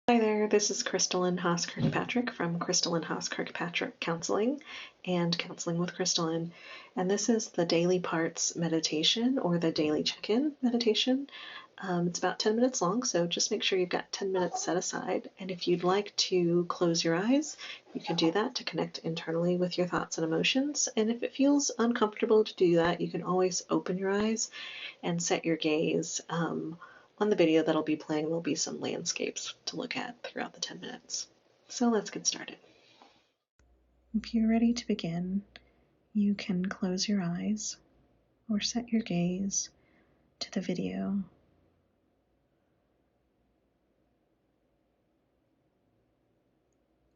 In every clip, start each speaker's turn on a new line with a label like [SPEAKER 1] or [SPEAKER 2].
[SPEAKER 1] Hi there, this is Crystalline Haas Kirkpatrick from Crystalline Haas Kirkpatrick Counseling and Counseling with Crystalline. And this is the Daily Parts meditation or the Daily Check-In meditation. It's about 10 minutes long, so just make sure you've got 10 minutes set aside. And if you'd like to close your eyes, you can do that to connect internally with your thoughts and emotions. And if it feels uncomfortable to do that, you can always open your eyes and set your gaze. On the video that'll be playing, there'll be some landscapes to look at throughout the 10 minutes. So let's get started. If you're ready to begin, you can close your eyes or set your gaze to the video.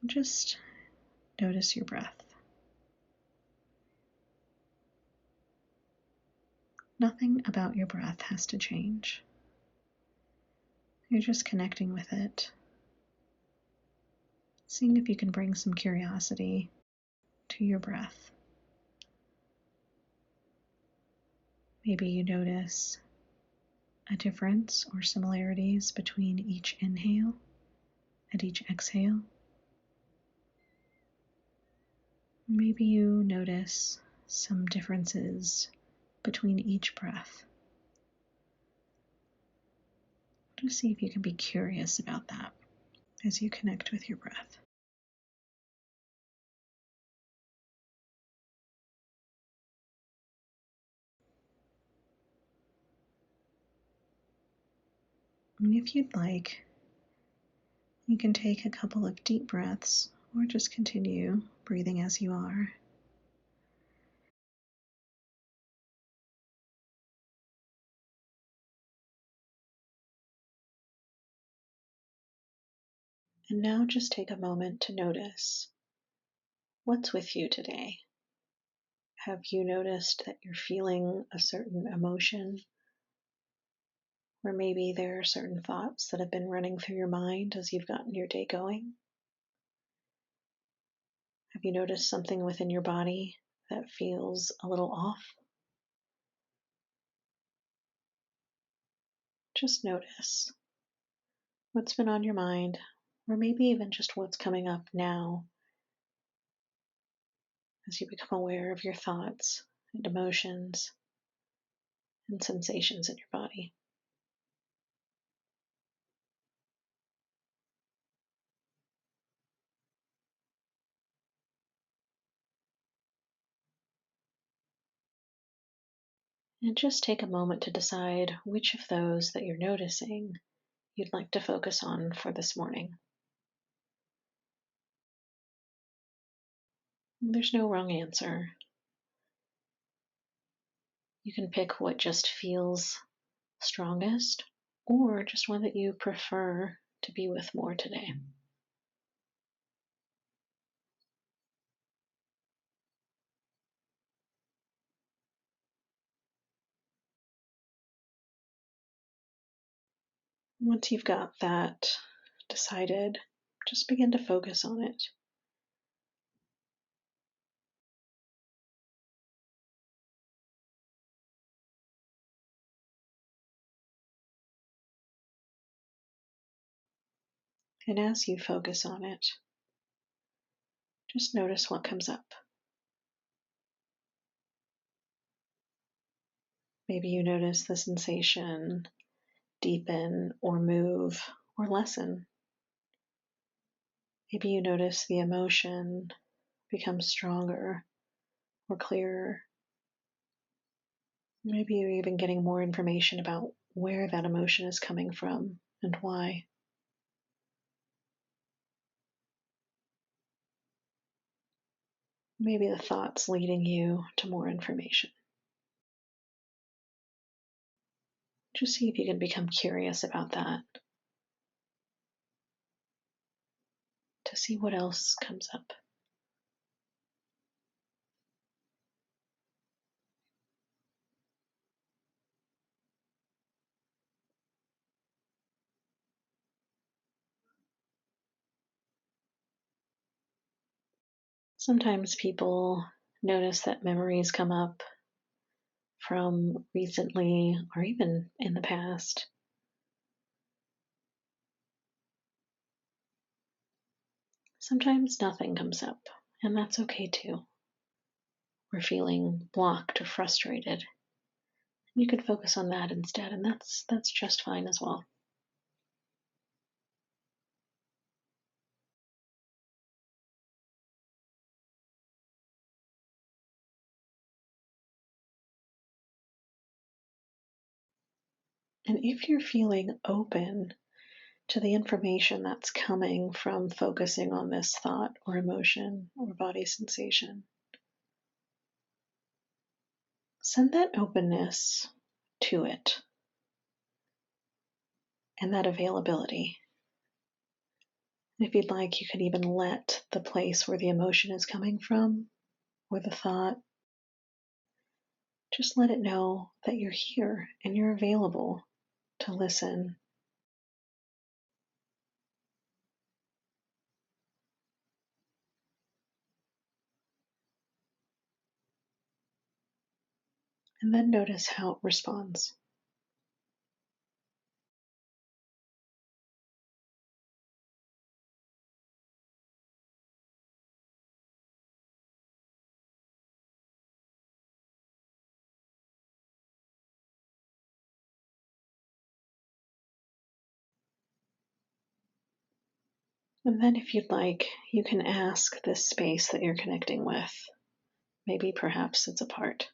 [SPEAKER 1] Just notice your breath. Nothing about your breath has to change. You're just connecting with it, seeing if you can bring some curiosity to your breath. Maybe you notice a difference or similarities between each inhale and each exhale. Maybe you notice some differences between each breath. Just see if you can be curious about that as you connect with your breath. And if you'd like, you can take a couple of deep breaths or just continue breathing as you are. And now just take a moment to notice what's with you today. Have you noticed that you're feeling a certain emotion? Or maybe there are certain thoughts that have been running through your mind as you've gotten your day going? Have you noticed something within your body that feels a little off? Just notice what's been on your mind, or maybe even just what's coming up now as you become aware of your thoughts and emotions and sensations in your body. And just take a moment to decide which of those that you're noticing you'd like to focus on for this morning. There's no wrong answer. You can pick what just feels strongest, or just one that you prefer to be with more today. Once you've got that decided, just begin to focus on it. And as you focus on it, just notice what comes up. Maybe you notice the sensation deepen or move or lessen. Maybe you notice the emotion become stronger or clearer. Maybe you're even getting more information about where that emotion is coming from and why. Maybe the thought's leading you to more information. Just see if you can become curious about that, to see what else comes up. Sometimes people notice that memories come up from recently or even in the past. Sometimes nothing comes up, and that's okay too. We're feeling blocked or frustrated. You could focus on that instead, and that's just fine as well. And if you're feeling open to the information that's coming from focusing on this thought or emotion or body sensation, send that openness to it and that availability. If you'd like, you could even let the place where the emotion is coming from or the thought, just let it know that you're here and you're available to listen. And then notice how it responds. And then, if you'd like, you can ask this space that you're connecting with, maybe perhaps it's a part,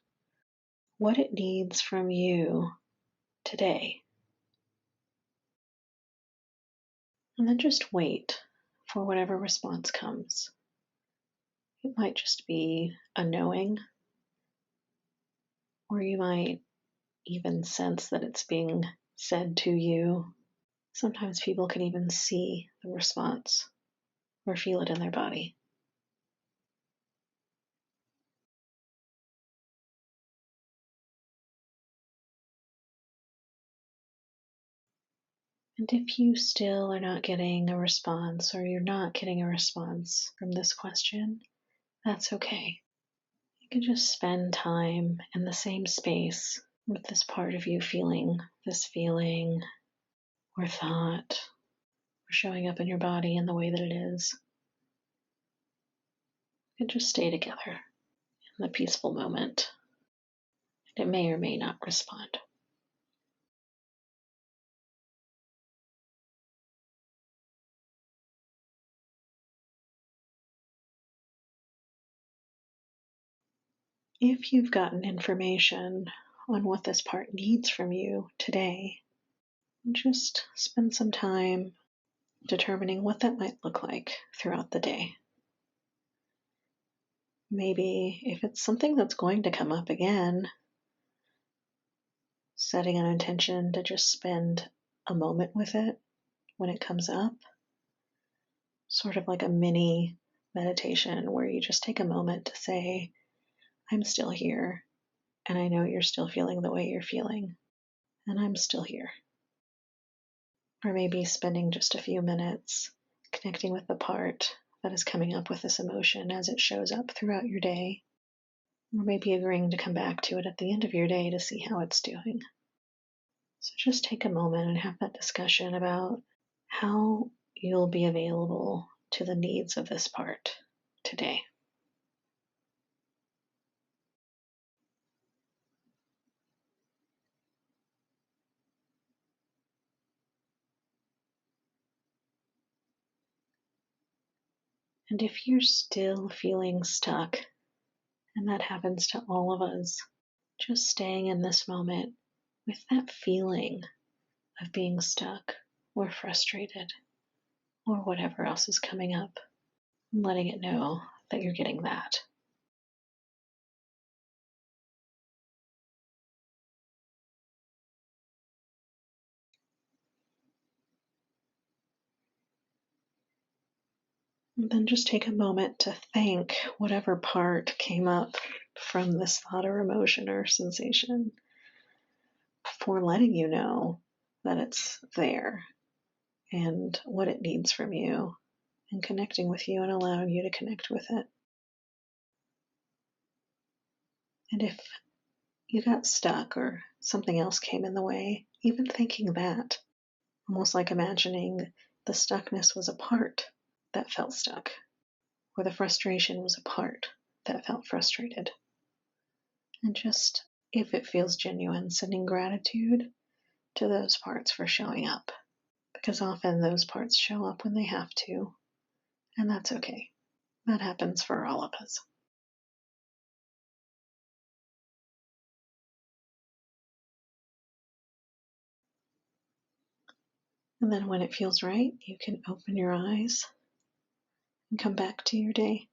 [SPEAKER 1] what it needs from you today. And then just wait for whatever response comes. It might just be a knowing, or you might even sense that it's being said to you. Sometimes people can even see the response or feel it in their body. And if you still are not getting a response, or you're not getting a response from this question, that's okay. You can just spend time in the same space with this part of you feeling this feeling or thought or showing up in your body in the way that it is. You can just stay together in the peaceful moment. It may or may not respond. If you've gotten information on what this part needs from you today, just spend some time determining what that might look like throughout the day. Maybe if it's something that's going to come up again, setting an intention to just spend a moment with it when it comes up, sort of like a mini meditation where you just take a moment to say, I'm still here, and I know you're still feeling the way you're feeling, and I'm still here. Or maybe spending just a few minutes connecting with the part that is coming up with this emotion as it shows up throughout your day. Or maybe agreeing to come back to it at the end of your day to see how it's doing. So just take a moment and have that discussion about how you'll be available to the needs of this part today. And if you're still feeling stuck, and that happens to all of us, just staying in this moment with that feeling of being stuck or frustrated or whatever else is coming up, and letting it know that you're getting that. And then just take a moment to thank whatever part came up from this thought or emotion or sensation for letting you know that it's there and what it needs from you, and connecting with you and allowing you to connect with it. And if you got stuck or something else came in the way, even thinking that, almost like imagining the stuckness was a part that felt stuck, or the frustration was a part that felt frustrated. And just, if it feels genuine, sending gratitude to those parts for showing up. Because often those parts show up when they have to, and that's okay. That happens for all of us. And then when it feels right, you can open your eyes and come back to your day.